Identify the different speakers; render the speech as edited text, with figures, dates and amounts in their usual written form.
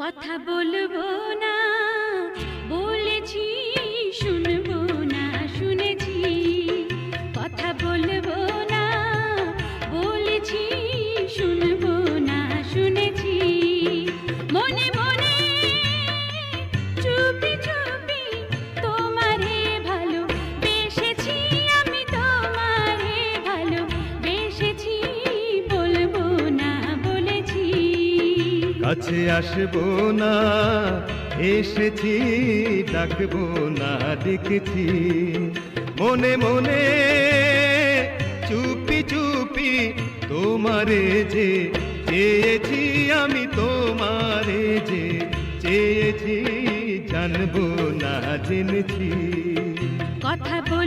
Speaker 1: কথা বলবো না বলেছি, শুনবো না শুনেছি। কথা বলবো না বলেছি, শুনবো না শুনেছি। মনে মনে চুপি চুপি তোমারে ভালো বেসেছি, আমি তোমারে ভালো বেসেছি। বলবো না বলেছি,
Speaker 2: কাছে আসবো না এসেছি, ডাকবো না ডেকেছি। মনে মনে চুপি চুপি তোমারে যে চেয়েছি, আমি তোমারে যে চেয়েছি, জানবো না জেনেছি।
Speaker 1: কথা বল